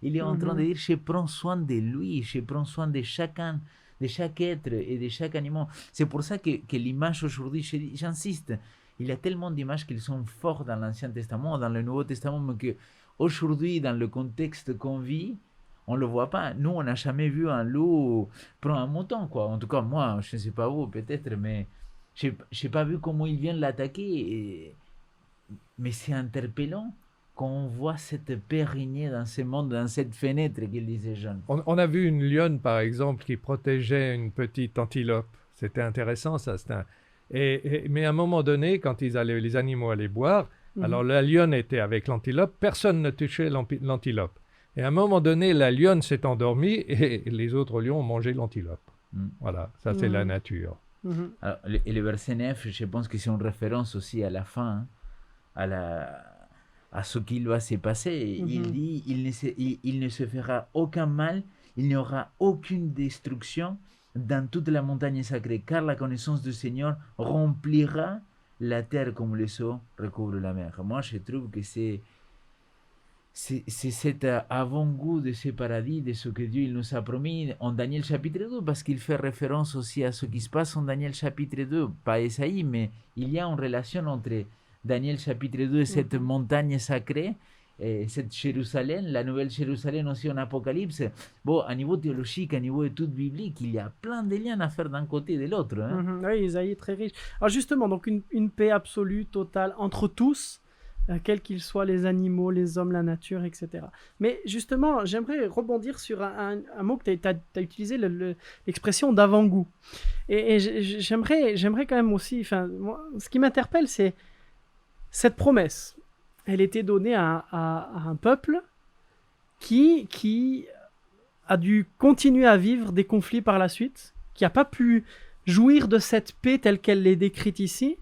S1: Il est en train de dire, je prends soin de lui, je prends soin de chacun, de chaque être et de chaque animal. C'est pour ça que l'image aujourd'hui, j'insiste, il y a tellement d'images qui sont fortes dans l'Ancien Testament, dans le Nouveau Testament, mais qu'aujourd'hui, dans le contexte qu'on vit, on ne le voit pas. Nous, on n'a jamais vu un loup prendre un mouton, quoi. En tout cas, moi, je ne sais pas vous, peut-être, mais je n'ai pas vu comment ils viennent l'attaquer. Mais c'est interpellant quand on voit cette paix régner dans ce monde, dans cette fenêtre qu'il disait Jean.
S2: On a vu une lionne, par exemple, qui protégeait une petite antilope. C'était intéressant, ça. Mais à un moment donné, quand les animaux allaient boire, alors la lionne était avec l'antilope, personne ne touchait l'antilope. Et à un moment donné, la lionne s'est endormie et les autres lions ont mangé l'antilope. Voilà, ça c'est la nature.
S1: Alors, et le verset 9, je pense que c'est une référence aussi à la fin, à ce qui va se passer. Il dit, il ne se fera aucun mal, il n'y aura aucune destruction dans toute la montagne sacrée, car la connaissance du Seigneur remplira la terre comme les eaux recouvrent la mer. Moi, je trouve que c'est c'est cet avant-goût de ce paradis, de ce que Dieu il nous a promis en Daniel chapitre 2, parce qu'il fait référence aussi à ce qui se passe en Daniel chapitre 2, pas Esaïe, mais il y a une relation entre Daniel chapitre 2 et cette montagne sacrée, et cette Jérusalem, la nouvelle Jérusalem aussi en Apocalypse. Bon, à niveau théologique, à niveau étude biblique, il y a plein de liens à faire d'un côté et de l'autre. Hein.
S3: Oui, Isaïe est très riche. Alors justement, donc une paix absolue, totale, entre tous, quels qu'ils soient, les animaux, les hommes, la nature, etc. Mais justement, j'aimerais rebondir sur un mot que tu as utilisé, l'expression d'avant-goût. Et j'aimerais quand même aussi, moi, ce qui m'interpelle, c'est cette promesse. Elle était donnée à un peuple qui a dû continuer à vivre des conflits par la suite, qui n'a pas pu jouir de cette paix telle qu'elle est décrite ici.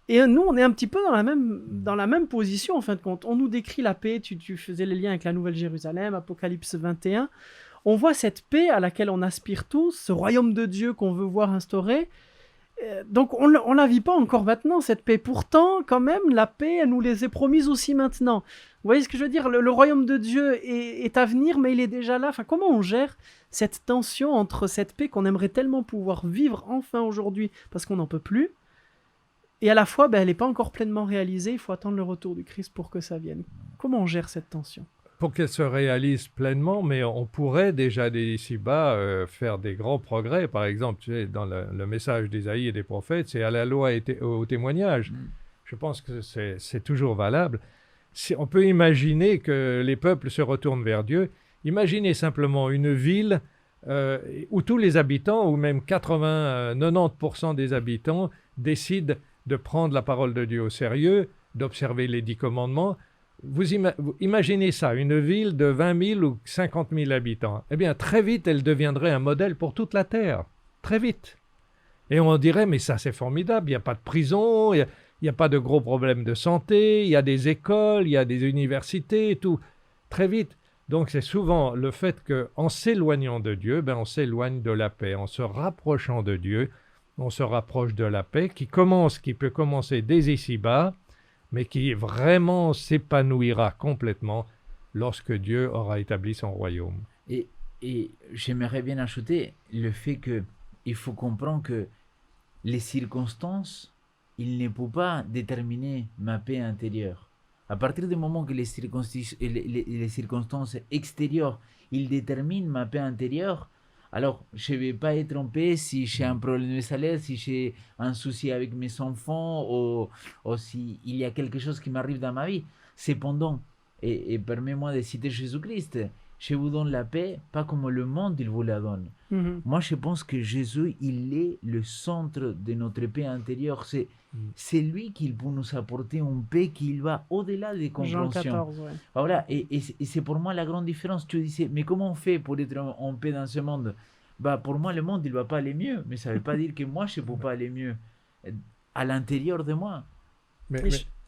S3: Et nous, on est un petit peu dans la même position, en fin de compte. On nous décrit la paix, tu faisais les liens avec la Nouvelle Jérusalem, Apocalypse 21. On voit cette paix à laquelle on aspire tous, ce royaume de Dieu qu'on veut voir instauré. Donc on ne la vit pas encore maintenant, cette paix. Pourtant, quand même, la paix, elle nous les est promise aussi maintenant. Vous voyez ce que je veux dire ? Le royaume de Dieu est à venir, mais il est déjà là. Enfin, comment on gère cette tension entre cette paix qu'on aimerait tellement pouvoir vivre enfin aujourd'hui, parce qu'on n'en peut plus, et à la fois, elle n'est pas encore pleinement réalisée, il faut attendre le retour du Christ pour que ça vienne. Comment on gère cette tension ?
S2: Pour qu'elle se réalise pleinement, mais on pourrait déjà d'ici-bas faire des grands progrès. Par exemple, tu sais, dans le message d'Ésaïe et des prophètes, c'est à la loi et au témoignage. Je pense que c'est toujours valable. On peut imaginer que les peuples se retournent vers Dieu. Imaginez simplement une ville où tous les habitants, ou même 80-90% des habitants, décident de prendre la parole de Dieu au sérieux, d'observer les 10 commandements. Vous imaginez ça, une ville de 20 000 ou 50 000 habitants. Eh bien, très vite, elle deviendrait un modèle pour toute la Terre. Très vite. Et on dirait, mais ça, c'est formidable. Il n'y a pas de prison, il n'y a pas de gros problèmes de santé, il y a des écoles, il y a des universités, tout. Très vite. Donc, c'est souvent le fait qu'en s'éloignant de Dieu, on s'éloigne de la paix. En se rapprochant de Dieu, on se rapproche de la paix qui peut commencer dès ici-bas, mais qui vraiment s'épanouira complètement lorsque Dieu aura établi son royaume.
S1: Et j'aimerais bien ajouter le fait qu'il faut comprendre que les circonstances, il ne peut pas déterminer ma paix intérieure. À partir du moment que les circonstances extérieures, ils déterminent ma paix intérieure, alors je ne vais pas être en paix si j'ai un problème de salaire, si j'ai un souci avec mes enfants, ou s'il y a quelque chose qui m'arrive dans ma vie. Cependant, et permets-moi de citer Jésus-Christ, je vous donne la paix, pas comme le monde il vous la donne. Moi, je pense que Jésus, il est le centre de notre paix intérieure. C'est lui qui peut nous apporter une paix qui va au-delà des compréhensions.
S3: Jean 14, ouais.
S1: Voilà, et c'est pour moi la grande différence. Tu disais, mais comment on fait pour être en paix dans ce monde ? Pour moi, le monde, il ne va pas aller mieux, mais ça ne veut pas dire que moi, je ne peux pas aller mieux à l'intérieur de moi.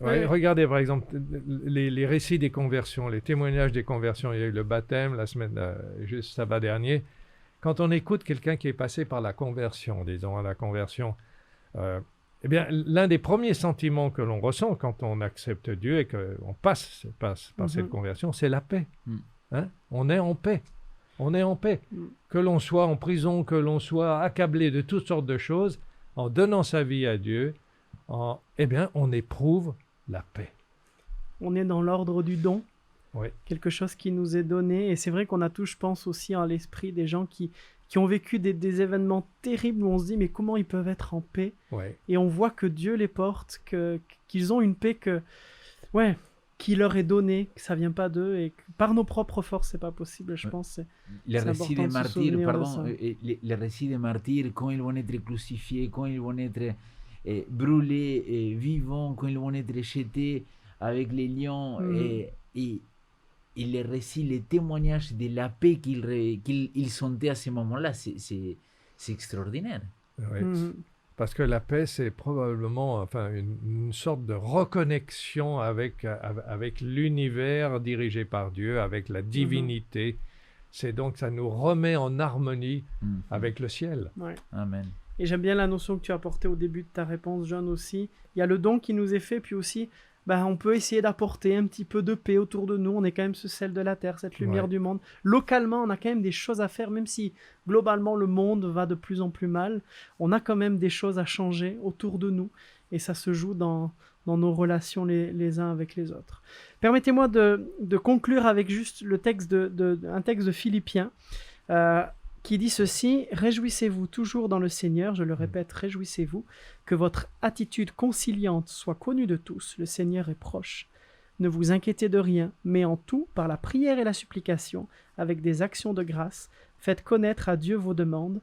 S2: Regardez, par exemple, les récits des conversions, les témoignages des conversions. Il y a eu le baptême la semaine, juste sabbat dernier. Quand on écoute quelqu'un qui est passé par la conversion, eh bien, l'un des premiers sentiments que l'on ressent quand on accepte Dieu et qu'on passe par cette conversion, c'est la paix. Hein? On est en paix. On est en paix. Que l'on soit en prison, que l'on soit accablé de toutes sortes de choses, en donnant sa vie à Dieu, eh bien, on éprouve la paix.
S3: On est dans l'ordre du don.
S2: Oui.
S3: Quelque chose qui nous est donné. Et c'est vrai qu'on a tous, je pense, aussi à l'esprit des gens qui ont vécu des événements terribles où on se dit, mais comment ils peuvent être en paix ?
S2: Ouais.
S3: Et on voit que Dieu les porte, qu'ils ont une paix qui leur est donnée, que ça ne vient pas d'eux, et que par nos propres forces, ce n'est pas possible, je pense.
S1: Les récits des martyrs, les récits des martyrs, quand ils vont être crucifiés, quand ils vont être brûlés, vivants, quand ils vont être jetés avec les lions, et les récits, les témoignages de la paix qu'ils sentaient à ce moment-là, c'est extraordinaire.
S2: Oui. Parce que la paix, c'est probablement une sorte de reconnexion avec l'univers dirigé par Dieu, avec la divinité. C'est donc, ça nous remet en harmonie avec le ciel.
S3: Ouais.
S1: Amen.
S3: Et j'aime bien la notion que tu as apportée au début de ta réponse, John, aussi. Il y a le don qui nous est fait, puis aussi, on peut essayer d'apporter un petit peu de paix autour de nous. On est quand même ce sel de la terre, cette lumière
S2: Ouais.
S3: du monde. Localement, on a quand même des choses à faire, même si globalement le monde va de plus en plus mal. On a quand même des choses à changer autour de nous et ça se joue dans nos relations les uns avec les autres. Permettez-moi de conclure avec juste le texte un texte de Philippiens qui dit ceci: « Réjouissez-vous toujours dans le Seigneur, je le répète, réjouissez-vous, que votre attitude conciliante soit connue de tous, le Seigneur est proche. Ne vous inquiétez de rien, mais en tout, par la prière et la supplication, avec des actions de grâce, faites connaître à Dieu vos demandes,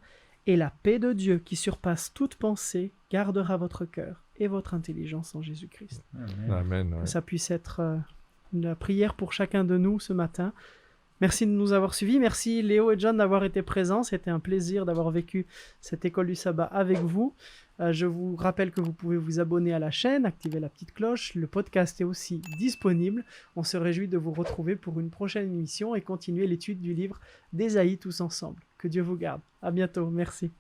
S3: et la paix de Dieu qui surpasse toute pensée gardera votre cœur et votre intelligence en Jésus-Christ. »
S2: Amen. Ouais.
S3: Que ça puisse être une prière pour chacun de nous ce matin. Merci de nous avoir suivis. Merci Léo et John d'avoir été présents. C'était un plaisir d'avoir vécu cette école du sabbat avec vous. Je vous rappelle que vous pouvez vous abonner à la chaîne, activer la petite cloche. Le podcast est aussi disponible. On se réjouit de vous retrouver pour une prochaine émission et continuer l'étude du livre d'Ésaïe tous ensemble. Que Dieu vous garde. À bientôt. Merci.